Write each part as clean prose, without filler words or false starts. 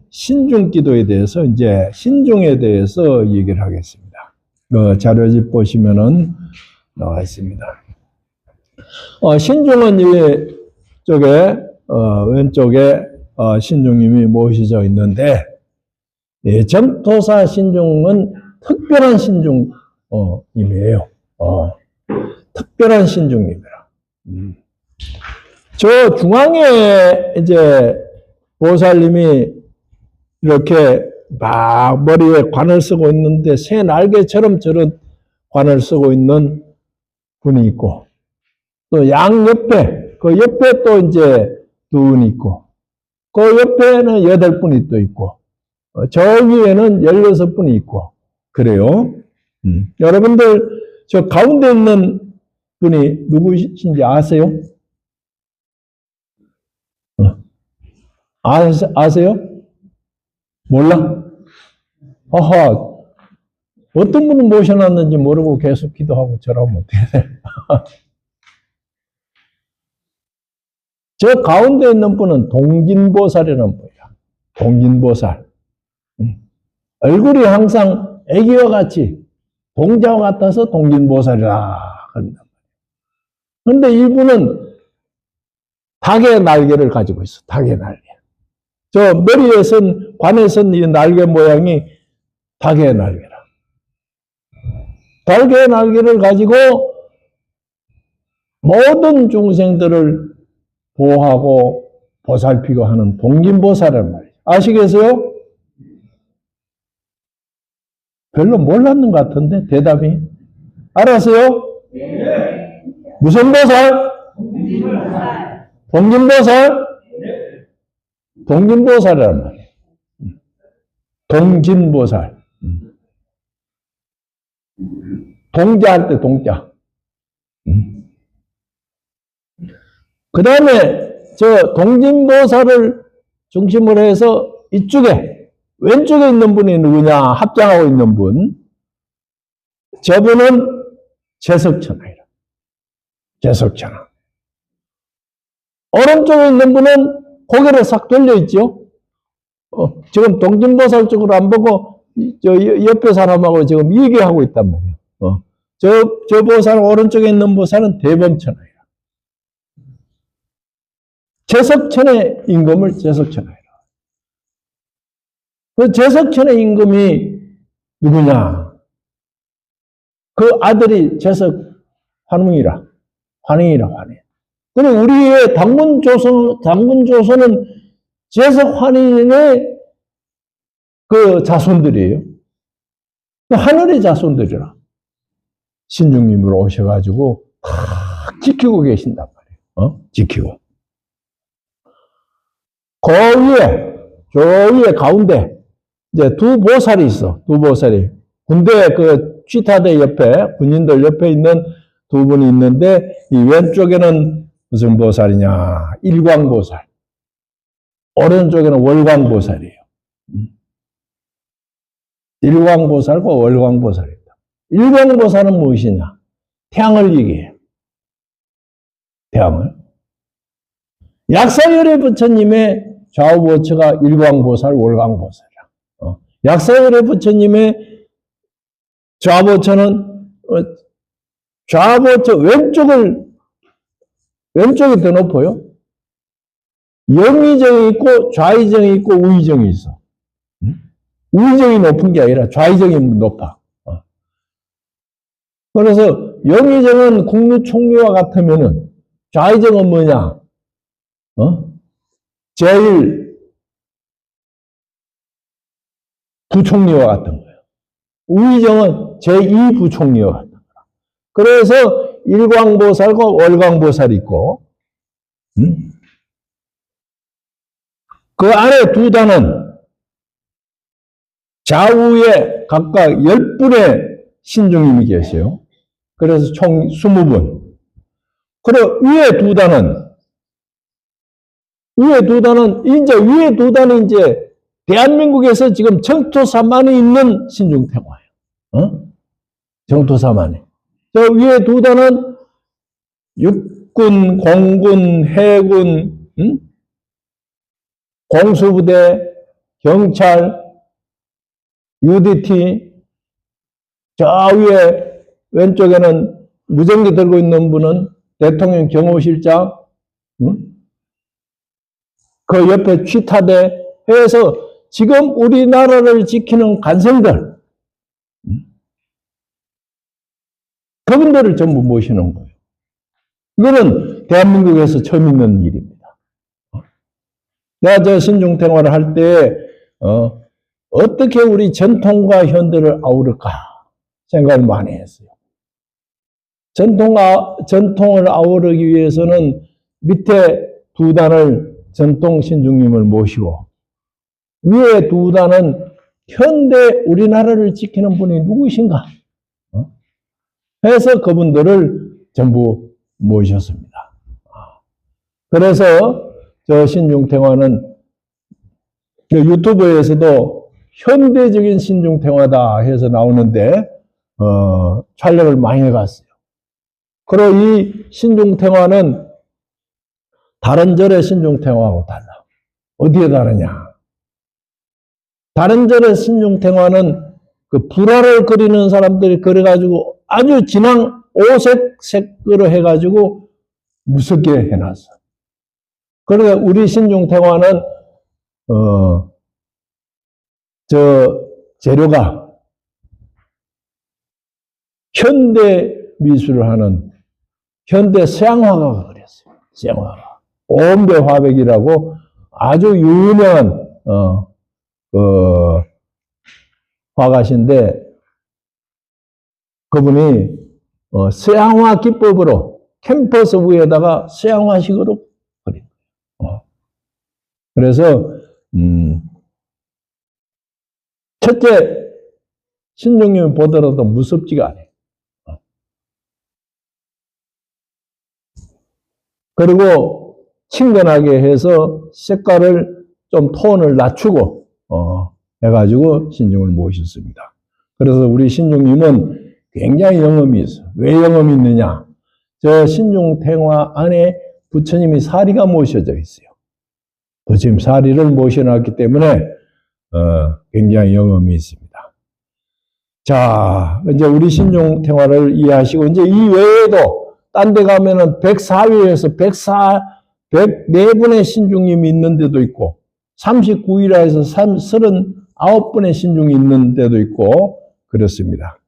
신중기도에 대해서 이제 신중에 대해서 얘기를 하겠습니다. 자료집 보시면은 나와 있습니다. 신중은 이쪽에 왼쪽에 신중님이 모셔져 있는데, 전토사 신중은 특별한 신중님이에요. 특별한 신중님이라. 저 중앙에 이제 보살님이 이렇게 막 머리에 관을 쓰고 있는데 새 날개처럼 저런 관을 쓰고 있는 분이 있고, 또 양 옆에, 그 옆에 또 이제 두 분이 있고, 그 옆에는 8분이 또 있고, 저 위에는 16분이 있고, 그래요. 여러분들, 저 가운데 있는 분이 누구신지 아세요? 아세요? 몰라? 아하, 어떤 분을 모셔놨는지 모르고 계속 기도하고 저러면 어떻게 돼? 저 가운데 있는 분은 동진보살이라는 분이야. 동진보살. 얼굴이 항상 애기와 같이, 동자와 같아서 동진보살이라 그런단 말이야. 그런데 이분은 닭의 날개를 가지고 있어. 닭의 날개. 저 머리에 선, 관에 선 이 날개 모양이 닭의 날개라. 닭의 날개를 가지고 모든 중생들을 보호하고 보살피고 하는 동진보살이란 말이에요. 아시겠어요? 별로 몰랐는 것 같은데 대답이. 알았어요? 네. 무슨 보살? 동진보살. 동진보살? 네. 동진보살이란 말이에요. 동진보살. 동자할 때 동자. 그 다음에 저 동진보살을 중심으로 해서 이쪽에 왼쪽에 있는 분이 누구냐 합장하고 있는 분, 저분은 제석천하이라. 제석천하. 오른쪽에 있는 분은 고개를 싹 돌려 있죠. 지금 동진보살 쪽으로 안 보고 저 옆에 사람하고 지금 얘기하고 있단 말이에요. 저 보살 오른쪽에 있는 보살은 대범천하이라. 제석천의 임금을 제석천하이라. 그 제석천의 임금이 누구냐? 그 아들이 제석 환웅이라. 환웅이라, 환웅. 그리고 우리의 당군조선은 제석 환웅의 그 자손들이에요. 하늘의 자손들이라. 신중님으로 오셔가지고 지키고 계신단 말이에요. 지키고. 그 위에, 저 위에 가운데, 이제 두 보살이 있어. 두 보살이. 군대 그 취타대 옆에, 군인들 옆에 있는 두 분이 있는데, 이 왼쪽에는 무슨 보살이냐? 일광보살. 오른쪽에는 월광보살이에요. 일광보살과 월광보살이다. 일광보살은 무엇이냐? 태양을 얘기해요. 태양을. 약사열의 부처님의 좌우보처가 일광보살, 월광보살이야. 약사열의 부처님의 좌보처는 좌보처 왼쪽이 더 높아요. 영의정이 있고 좌의정이 있고 우의정이 있어. 우의정이 높은 게 아니라 좌의정이 높아. 그래서 영의정은 국무총리와 같으면은 좌의정은 뭐냐? 제일 부총리와 같은 거예요. 우의정은 제2부총리와 같은 거예요. 그래서 일광보살과 월광보살이 있고, 그 안에 두 단은 좌우에 각각 10분의 신중님이 계세요. 그래서 총 20분. 그리고 위에 두 단은 위에 두 단은 이제 대한민국에서 지금 정토사만이 있는 신중태화예요. 정토사만이. 저 위에 두 단은 육군, 공군, 해군, 공수부대, 경찰, UDT, 저 위에 왼쪽에는 무전기 들고 있는 분은 대통령 경호실장, 그 옆에 취타대 해서 지금 우리나라를 지키는 간성들, 그분들을 전부 모시는 거예요. 이거는 대한민국에서 처음 있는 일입니다. 내가 저 신중생활을 할 때, 어떻게 우리 전통과 현대를 아우를까 생각을 많이 했어요. 전통을 아우르기 위해서는 밑에 두 단을 전통 신중님을 모시고, 위에 두 단은 현대 우리나라를 지키는 분이 누구신가? 해서 그분들을 전부 모셨습니다. 그래서 저 신중탱화는 유튜브에서도 현대적인 신중탱화다 해서 나오는데 촬영을 많이 해갔어요. 그리고 이 신중탱화는 다른 절의 신중탱화하고 달라. 어디에 다르냐? 다른 절의 신중탱화는 그 불화를 그리는 사람들이 그려가지고 아주 진한 오색 색으로 해가지고 무섭게 해놨어. 그러니까 우리 신중탱화는 저 재료가 현대 미술을 하는 현대 서양화가가 그랬어요. 서양화가 오은배 화백이라고 아주 유명한 화가신데 그분이 서양화 기법으로 캠퍼스 위에다가 서양화식으로 그린 거예요. 그래서 첫째 신중님이 보더라도 무섭지가 않아요. 그리고 친근하게 해서 색깔을 좀 톤을 낮추고 해가지고 신중을 모셨습니다. 그래서 우리 신중님은 굉장히 영험이 있어요. 왜 영험이 있느냐? 저 신중탱화 안에 부처님이 사리가 모셔져 있어요. 부처님 사리를 모셔놨기 때문에 굉장히 영험이 있습니다. 자, 이제 우리 신중탱화를 이해하시고 이제 이 외에도 딴 데 가면은 104위에서 104분의 신중님이 있는 데도 있고 39위라해서 39분의 신중이 있는 데도 있고 그렇습니다.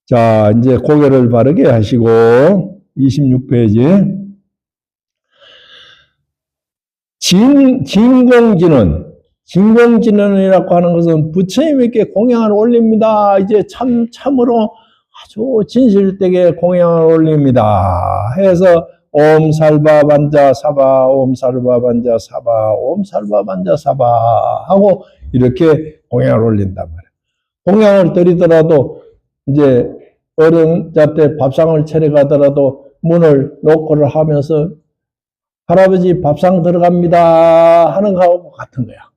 자, 이제 고개를 바르게 하시고 26페이지 진공진언이라고 하는 것은 부처님께 공양을 올립니다. 이제 참으로 아주 진실되게 공양을 올립니다. 해서 옴 살바 반자 사바 옴 살바 반자 사바 옴 살바 반자 사바 하고 이렇게 공양을 올린단 말이에요. 공양을 드리더라도 이제 어른자 때 밥상을 차려가더라도 문을 노크를 하면서 할아버지 밥상 들어갑니다 하는 거하고 같은 거야.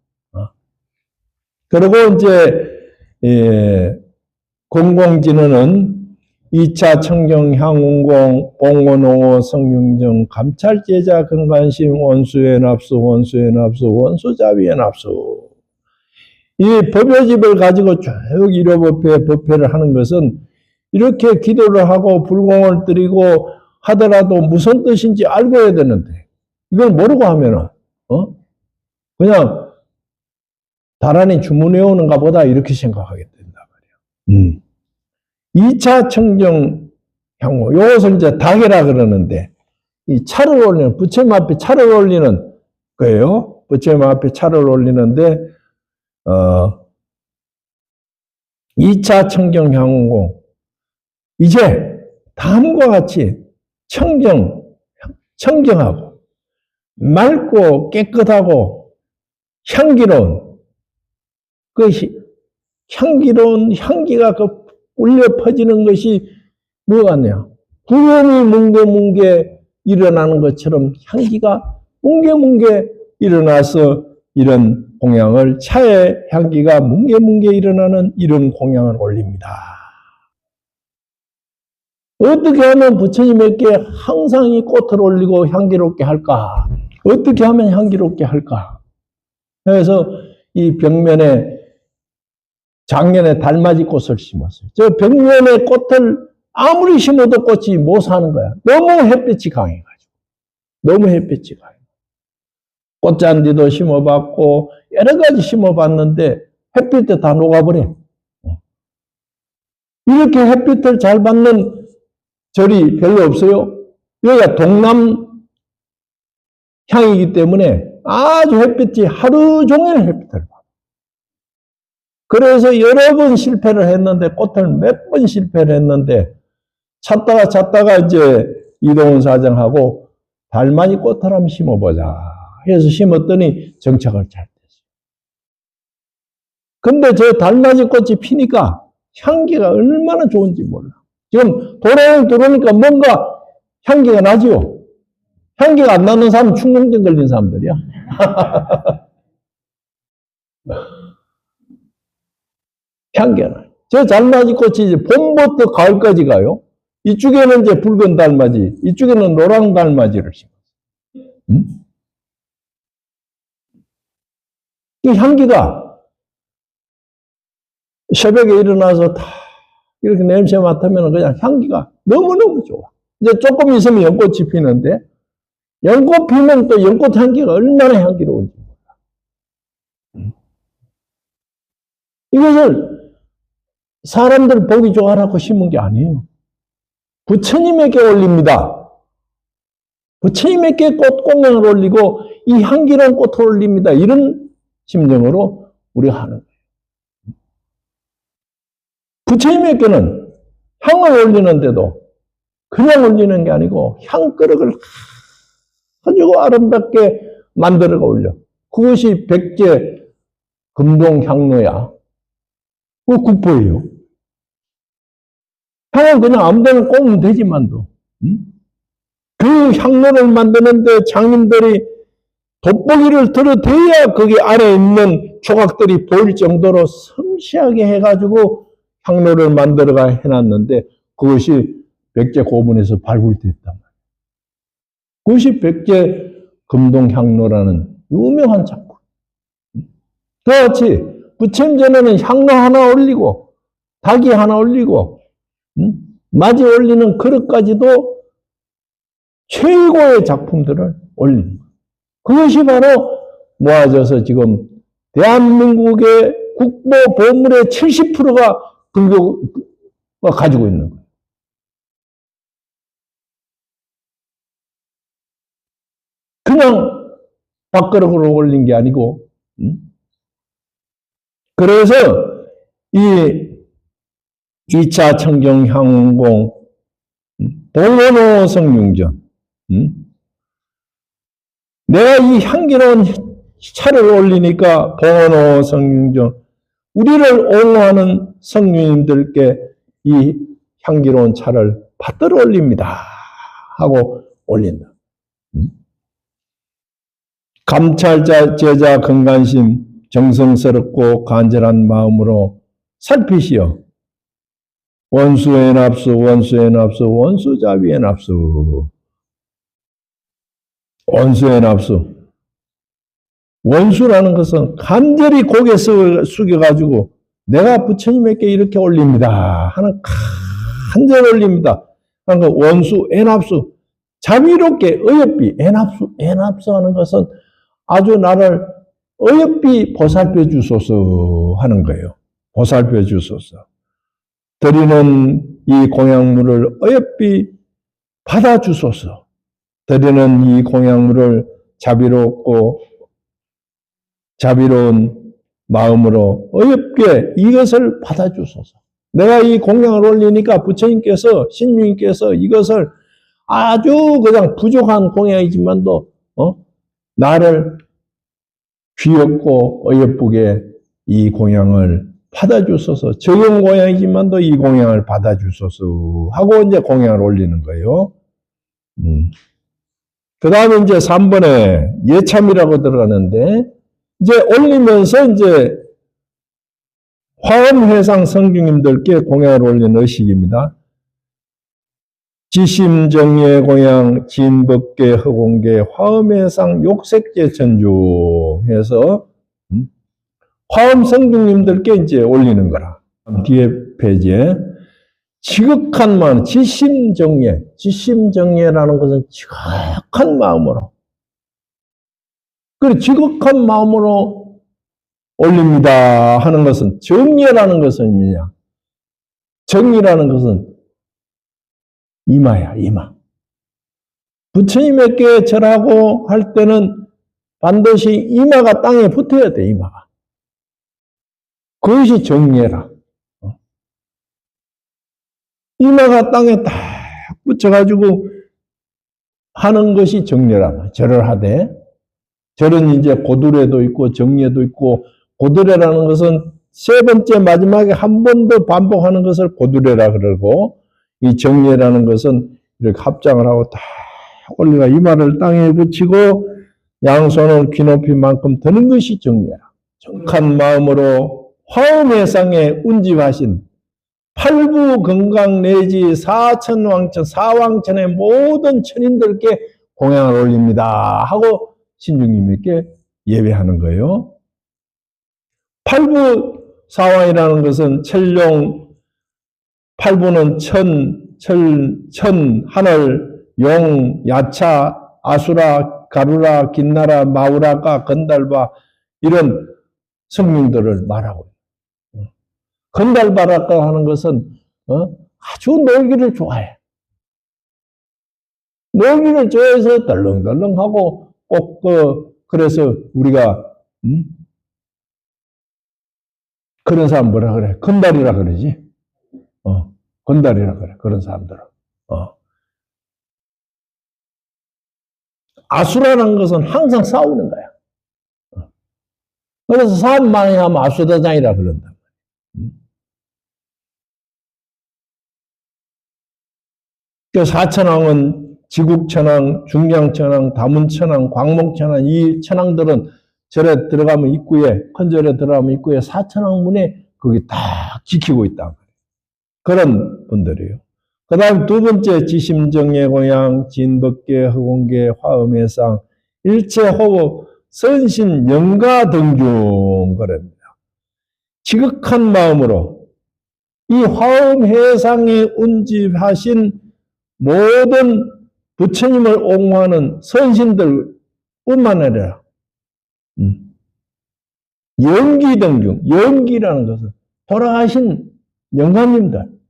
그리고 이제 공공진언은 2차 청경 향운공 봉원홍어 성융정 감찰제자 근간심 원수의 납수 원수자비의 납수 이 법요집을 가지고 쭉 일요법회를 하는 것은 이렇게 기도를 하고 불공을 드리고 하더라도 무슨 뜻인지 알고 해야 되는데 이걸 모르고 하면은 그냥 다란히 주문해 오는가 보다 이렇게 생각하게 된단 말이에요. 2차 청정 향후 이것을 이제 당이라 그러는데 이 차를 올리는 부처님 앞에 차를 올리는 거예요. 부처님 앞에 차를 올리는데 2차 청정 향후 이제 다음과 같이 청정하고 맑고 깨끗하고 향기로운 그 향기로운 향기가 그 울려 퍼지는 것이 뭐같냐? 구름이 뭉게뭉게 일어나는 것처럼 향기가 뭉게뭉게 일어나서 이런 공양을 차의 향기가 뭉게뭉게 일어나는 이런 공양을 올립니다. 어떻게 하면 부처님에게 항상 이 꽃을 올리고 향기롭게 할까? 어떻게 하면 향기롭게 할까? 그래서 이 벽면에 작년에 달맞이 꽃을 심었어요. 저 벽면에 꽃을 아무리 심어도 꽃이 못 사는 거야. 너무 햇빛이 강해가지고. 너무 햇빛이 강해. 꽃잔디도 심어봤고 여러 가지 심어봤는데 햇빛에 다 녹아버려. 이렇게 햇빛을 잘 받는 절이 별로 없어요. 여기가 동남 향이기 때문에 아주 햇빛이 하루 종일 햇빛을 받아. 그래서 여러 번 실패를 했는데 꽃을 몇 번 실패를 했는데 찾다가 이제 이동훈 사장하고 달맞이 꽃을 한번 심어보자. 해서 심었더니 정착을 잘 됐어요. 근데 저 달맞이 꽃이 피니까 향기가 얼마나 좋은지 몰라. 지금 도량에 들어오니까 뭔가 향기가 나지요. 향기가 안 나는 사람은 충농증 걸린 사람들이야. 향기가 나요. 저 달맞이 꽃이 이제 봄부터 가을까지 가요. 이쪽에는 이제 붉은 달맞이, 이쪽에는 노랑 달맞이를 심어요. 이 향기가 새벽에 일어나서 다 이렇게 냄새 맡으면 그냥 향기가 너무너무 좋아. 이제 조금 있으면 연꽃이 피는데, 연꽃 피면 또 연꽃 향기가 얼마나 향기로운지 몰라. 이것을 사람들 보기 좋아라고 심은 게 아니에요. 부처님에게 올립니다. 부처님에게 꽃공양을 올리고 이 향기로운 꽃을 올립니다. 이런 심정으로 우리가 하는 거예요. 부처님에게는 향을 올리는데도 그냥 올리는 게 아니고 향그릇을 가지고 아름답게 만들어가 올려. 그것이 백제 금동향로야. 그 국보예요. 향은 그냥 아무데나 꽂으면 되지만도 그 향로를 만드는데 장인들이 돋보기를 들어대야 거기 아래에 있는 조각들이 보일 정도로 섬세하게 해가지고 향로를 만들어가 해놨는데 그것이 백제 고문에서 발굴됐단 말이에요. 그것이 백제 금동향로라는 유명한 작품. 그같이 부처님전에는 향로 하나 올리고 닭이 하나 올리고 맞이 올리는 그릇까지도 최고의 작품들을 올리는 거예요. 그것이 바로 모아져서 지금 대한민국의 국보 보물의 70%가 불교가 가지고 있는 거예요. 그냥 밥그릇으로 올린 게 아니고, 그래서 이 2차 청정향공 봉헌호 성융전, 내가 이 향기로운 차를 올리니까 봉헌호 성융전, 우리를 옹호하는 성유인들께 이 향기로운 차를 받들어 올립니다 하고 올린다. 감찰자 제자 건간심 정성스럽고 간절한 마음으로 살피시어 원수의 납수 원수의 납수 원수자비의 납수 원수의 납수 원수라는 것은 간절히 고개 숙여가지고 내가 부처님에게 이렇게 올립니다 하는 간절 올립니다. 그러니까 원수 애납수 자비롭게 어여삐 애납수 하는 것은 아주 나를 어여삐 보살펴 주소서 하는 거예요. 보살펴 주소서. 드리는 이 공양물을 어여삐 받아 주소서. 드리는 이 공양물을 자비로운 마음으로 어렵게 이것을 받아 주소서. 내가 이 공양을 올리니까 부처님께서 신유님께서 이것을 아주 그냥 부족한 공양이지만도 나를 귀엽고 어여쁘게 이 공양을 받아주소서. 적은 공양이지만도 이 공양을 받아주소서 하고 이제 공양을 올리는 거예요. 그 다음에 이제 3번에 예참이라고 들어가는데 이제 올리면서 이제 화엄회상 성중님들께 공양을 올리는 의식입니다. 지심정예 공양, 진법계, 허공계, 화엄회상, 욕색제 천주 해서 화엄 성중님들께 이제 올리는 거라. 뒤에 페이지에 지극한 마음, 지심정예. 지심정예라는 것은 지극한 마음으로. 그리고 지극한 마음으로 올립니다 하는 것은 정예라는 것은 뭐냐? 정이라는 것은 이마야, 이마. 부처님에게 절하고 할 때는 반드시 이마가 땅에 붙어야 돼, 이마가. 그것이 정예라. 이마가 땅에 딱 붙여가지고 하는 것이 정예라. 절을 하되. 절은 이제 고두례도 있고 정예도 있고, 고두례라는 것은 세 번째 마지막에 한 번 더 반복하는 것을 고두례라 그러고, 이 정예라는 것은 이렇게 합장을 하고 딱 올리가 이마를 땅에 붙이고 양손을 귀높이만큼 드는 것이 정예라. 정한 마음으로 화엄회상에 운집하신 팔부 건강 내지 사천왕천, 사왕천의 모든 천인들께 공양을 올립니다 하고 신중님께 예배하는 거예요. 팔부 사왕이라는 것은 천룡, 팔부는 천, 하늘, 용, 야차, 아수라, 가루라, 긴나라, 마우라가, 건달바 이런 성명들을 말하고 있어요. 건달바라가 하는 것은 아주 놀기를 좋아해. 놀기를 좋아해서 덜렁덜렁하고 꼭 그래서 우리가 그런 사람 뭐라 그래? 건달이라 그러지. 건달이라 그래. 그런 사람들은. 아수라라는 것은 항상 싸우는 거야. 그래서 사람 많이 하면 아수다장이라 그런다. 그 사천왕은 지국천왕, 중량천왕, 다문천왕, 광목천왕 이 천왕들은 절에 들어가면 입구에, 큰 절에 들어가면 입구에 사천왕 문에 거기 딱 지키고 있다. 그런 분들이에요. 그 다음 두 번째 지심정예 공양, 진법계, 허공계, 화엄회상, 일체호흡, 선신, 영가등중 그럽니다. 지극한 마음으로 이 화엄회상에 운집하신 모든 부처님을 옹호하는 선신들 뿐만 아니라 영기등중, 영기라는 것은 돌아가신 영감님들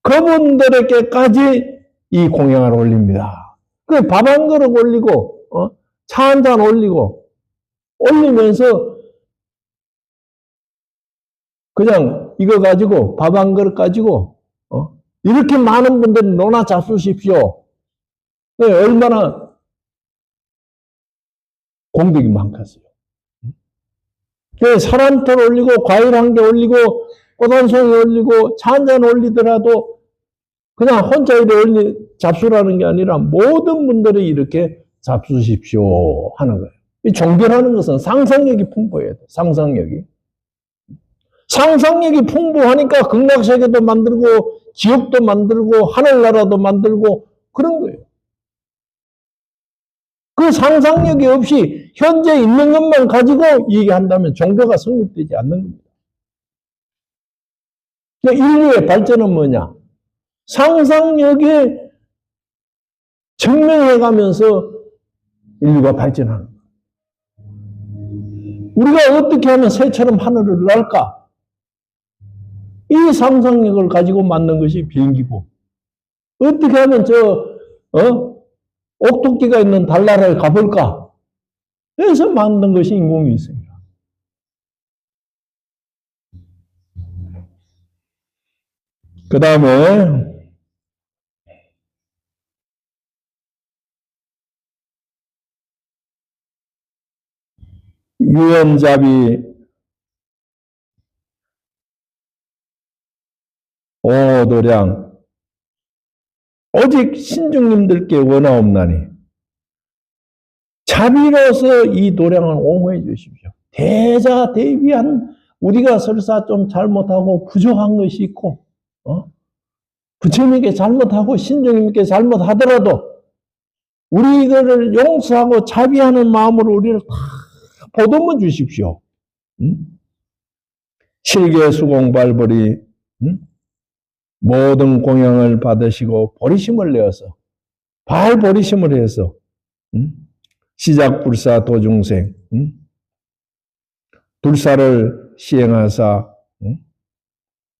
그분들에게까지 이 공양을 올립니다. 그 밥 한 그릇 올리고 차 한 잔 올리고 올리면서 그냥 이거 가지고 밥 한 그릇 가지고 이렇게 많은 분들이 논아 잡수십시오. 얼마나 공덕이 많겠어요. 사람털 올리고 과일 한 개 올리고 꽃 한 송이 올리고 차 한 잔 올리더라도 그냥 혼자 이렇게 잡수라는 게 아니라 모든 분들이 이렇게 잡수십시오 하는 거예요. 이 종교라는 것은 상상력이 풍부해야 돼. 상상력이. 상상력이 풍부하니까 극락세계도 만들고 지옥도 만들고 하늘나라도 만들고 그런 거예요. 그 상상력이 없이 현재 있는 것만 가지고 얘기한다면 종교가 성립되지 않는 겁니다. 인류의 발전은 뭐냐? 상상력에 증명해가면서 인류가 발전하는 거예요. 우리가 어떻게 하면 새처럼 하늘을 날까? 이 상상력을 가지고 만든 것이 비행기고, 어떻게 하면 옥토끼가 있는 달나라에 가볼까? 그래서 만든 것이 인공이 있습니다. 그 다음에 유연잡이 오도량 오직 신중님들께 원하옵나니 자비로서 이 도량을 옹호해 주십시오. 대자대비한 우리가 설사 좀 잘못하고 부족한 것이 있고 부처님께 잘못하고 신중님께 잘못하더라도 우리들을 용서하고 자비하는 마음으로 우리를 다 보듬어 주십시오. 실계 수공 발벌이 모든 공양을 받으시고 보리심을 내어서 발보리심을 해서 시작 불사 도중생 불사를 시행하사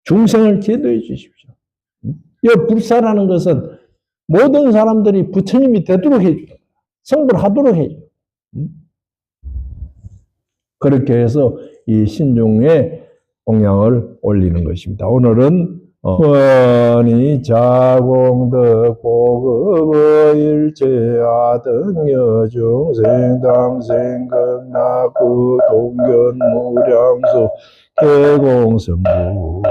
중생을 제도해 주십시오. 이 불사라는 것은 모든 사람들이 부처님이 되도록 해줘요. 성불하도록 해줘요. 그렇게 해서 이 신중에 공양을 올리는 것입니다. 오늘은 원이 자공덕 고급의 일체하등 여중생 당생 극락구 동견 무량수 개공성불도